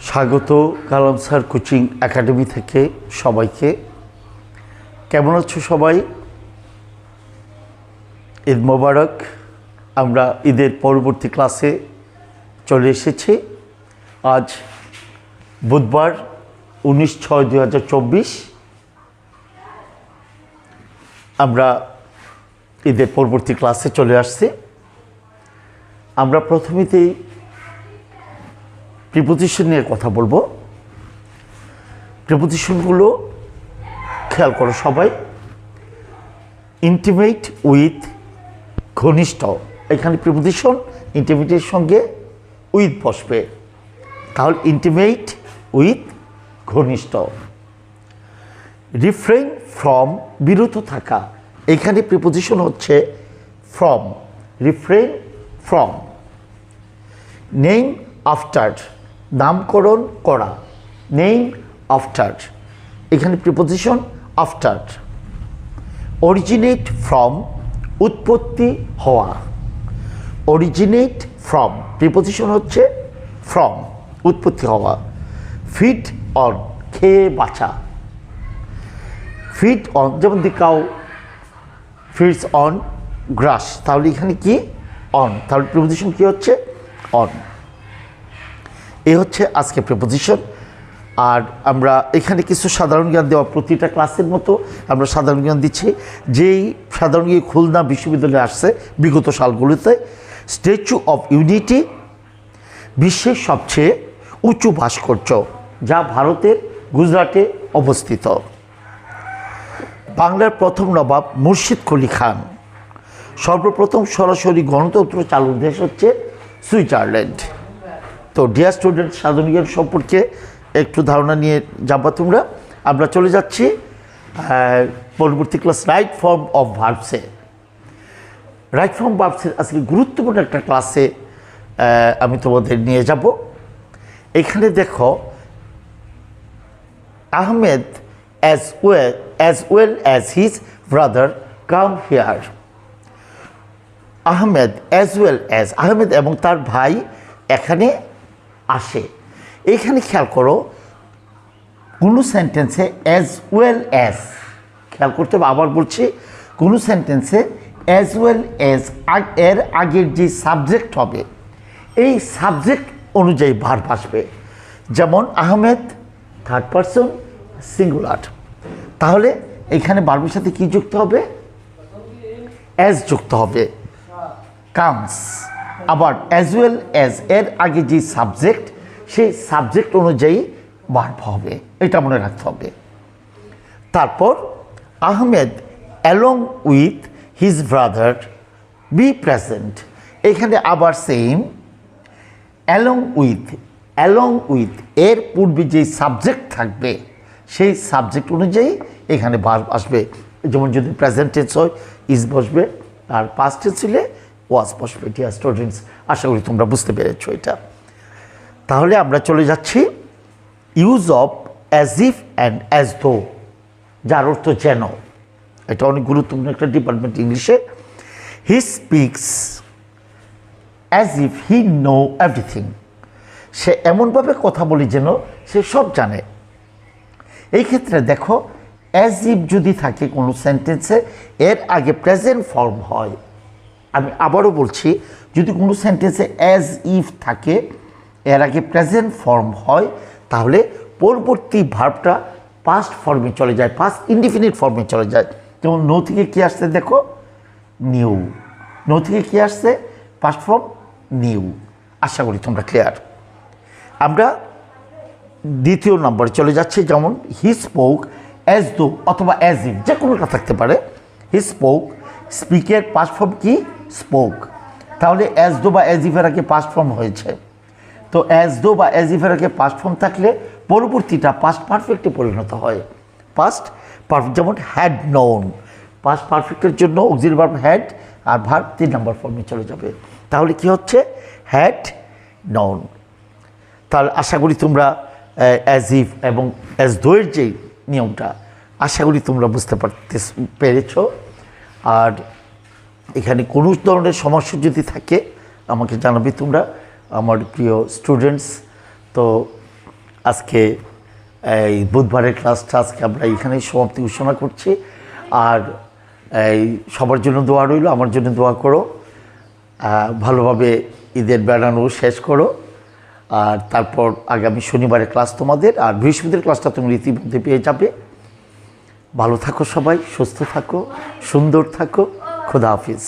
স্বাগত কালাম sir coaching academy থেকে সবাইকে। কেমন আছো সবাই? ঈদ মোবারক। আমরা ঈদের পরবর্তী ক্লাসে চলে এসেছি। আজ বুধবার 19/6/2024। আমরা ঈদের পরবর্তী ক্লাসে চলে আসছি। আমরা প্রথমেতেই প্রিপোজিশন নিয়ে কথা বলবো। প্রিপোজিশনগুলো খেয়াল করো সবাই। ইন্টিমেট উইথ, ঘনিষ্ঠ। এখানে প্রিপোজিশন ইন্টিমেটের সঙ্গে উইথ বসবে, তাহলে ইন্টিমেট উইথ, ঘনিষ্ঠ। রিফ্রেইন ফ্রম, বিরত থাকা। এখানে প্রিপোজিশন হচ্ছে from, refrain from. Name after, নামকরণ করা। নেম আফটার, এখানে প্রিপোজিশন আফটার। অরিজিনেট ফ্রম, উৎপত্তি হওয়া। অরিজিনেট ফ্রম, প্রিপোজিশন হচ্ছে ফ্রম, উৎপত্তি হওয়া। ফিড অন, খেয়ে বাঁচা। ফিড অন, যেমন the cow feeds on grass, তাহলে এখানে কি অন, তাহলে প্রিপোজিশন কি হচ্ছে অন। এ হচ্ছে আজকে প্রিপোজিশন। আর আমরা এখানে কিছু সাধারণ জ্ঞান দেওয়া, প্রতিটা ক্লাসের মতো আমরা সাধারণ জ্ঞান দিচ্ছি। যেই সাধারণ জ্ঞান খুলনা বিশ্ববিদ্যালয়ে আসছে বিগত সালগুলিতে। স্ট্যাচু অফ ইউনিটি, বিশ্বের সবচেয়ে উঁচু ভাস্কর্য, যা ভারতের গুজরাটে অবস্থিত। বাংলার প্রথম নবাব মুর্শিদ কুলি খান। সর্বপ্রথম সরাসরি গণতন্ত্র চালুর দেশ হচ্ছে সুইজারল্যান্ড। তো ডিয়ার স্টুডেন্ট, সাধারণ জ্ঞান সম্পর্কে একটু ধারণা নিয়ে যাবা তোমরা। আমরা চলে যাচ্ছি পরবর্তী ক্লাস, রাইট ফর্ম অফ ভার্বসে। রাইট ফর্ম ভার্বসের আজকে গুরুত্বপূর্ণ একটা ক্লাসে আমি তোমাদের নিয়ে যাব। এখানে দেখো, Ahmed as well as his brother come here. Ahmed as well as, Ahmed এবং তার ভাই এখানে আসে। এইখানে খেয়াল করো, কোনো সেন্টেন্সে অ্যাজ ওয়েল অ্যাজ, খেয়াল করতে হবে, আবার বলছি, কোনো সেন্টেন্সে অ্যাজ ওয়েল অ্যাজ এর আগের যে সাবজেক্ট হবে, এই সাবজেক্ট অনুযায়ী ভার্ব আসবে। যেমন আহমেদ থার্ড পারসন সিঙ্গুলার, তাহলে এখানে ভার্বের সাথে কি যুক্ত হবে? অ্যাজ যুক্ত হবে, কামস। আবার অ্যাজ ওয়েল অ্যাজ এর আগে যে সাবজেক্ট, সেই সাবজেক্ট অনুযায়ী ভার্ব হবে, এটা মনে রাখতে হবে। তারপর Ahmed along with his brother B present. এখানে আবার সেম, অ্যালং উইথ এর পূর্বে যে সাবজেক্ট থাকবে, সেই সাবজেক্ট অনুযায়ী এখানে ভার্ব আসবে। যেমন যদি প্রেজেন্ট টেন্স হয় ইজ বসবে, আর পাস্ট টেন্স হলে ওয়াজ বসবে। ডিয়ার স্টুডেন্টস, আশা করি তোমরা বুঝতে পেরেছো এটা। তাহলে আমরা চলে যাচ্ছি use of as if and as though, যার অর্থ যেন। এটা অনেক গুরুত্বপূর্ণ একটা ডিপার্টমেন্ট ইংলিশে। He speaks as if he know everything. সে এমনভাবে কথা বলে যেন সে সব জানে। এই ক্ষেত্রে দেখো, অ্যাজ ইফ যদি থাকে কোনো সেন্টেন্সে, এর আগে প্রেজেন্ট ফর্ম হয়। আমি আবারও বলছি, যদি কোনো সেন্টেন্সে অ্যাজ ইফ থাকে, এর আগে প্রেজেন্ট ফর্ম হয়, তাহলে পরবর্তী ভার্বটা পাস্ট ফর্মে চলে যায়, পাস্ট ইনডিফিনিট ফর্মে চলে যায়। যেমন নো থেকে কী আসছে দেখো, নিউ। নো থেকে কী আসছে? Past form new. আশা করি তোমরা ক্লিয়ার। আমরা দ্বিতীয় নম্বরে চলে যাচ্ছি। যেমন হি স্পোক অ্যাজ দো অথবা অ্যাজ ইফ, যে কোনোটা থাকতে পারে। হি স্পোক, স্পিকের পাস্ট ফর্ম কি? স্পোক। তাহলে অ্যাজ দো বা অ্যাজ ইফের আগে পাস্ট ফর্ম হয়েছে। তো অ্যাজ দো বা অ্যাজ ইফের আগে পাস্ট ফর্ম থাকলে পরবর্তীটা পাস্ট পারফেক্টে পরিণত হয়। পাস্ট পারফেক্ট, যেমন হ্যাড নোন, পাস্ট পারফেক্টের জন্য অক্সিলারি ভার্ব হ্যাড, আর ভার্ব 3 নম্বর ফর্মে চলে যাবে। তাহলে কি হচ্ছে? Had known. তাহলে আশা করি তোমরা অ্যাজ ইফ এবং অ্যাজ দো এর যে নিয়মটা, আশা করি তোমরা বুঝতে পেরেছ। আর এখানে কোনো ধরনের সমস্যা যদি থাকে আমাকে জানাবে তোমরা, আমার প্রিয় স্টুডেন্টস। তো আজকে এই বুধবারের ক্লাসটা আজকে আমরা এখানেই সমাপ্তি ঘোষণা করছি। আর এই সবার জন্য দোয়া রইল, আমার জন্য দোয়া করো, ভালোভাবে ঈদের বেড়ানো শেষ করো। আর তারপর আগামী শনিবারের ক্লাস তোমাদের, আর বৃহস্পতির ক্লাসটা তুমি ইতিমধ্যে পেয়ে যাবে। ভালো থাকো সবাই, সুস্থ থাকো, সুন্দর থাকো। খোদা হাফিজ।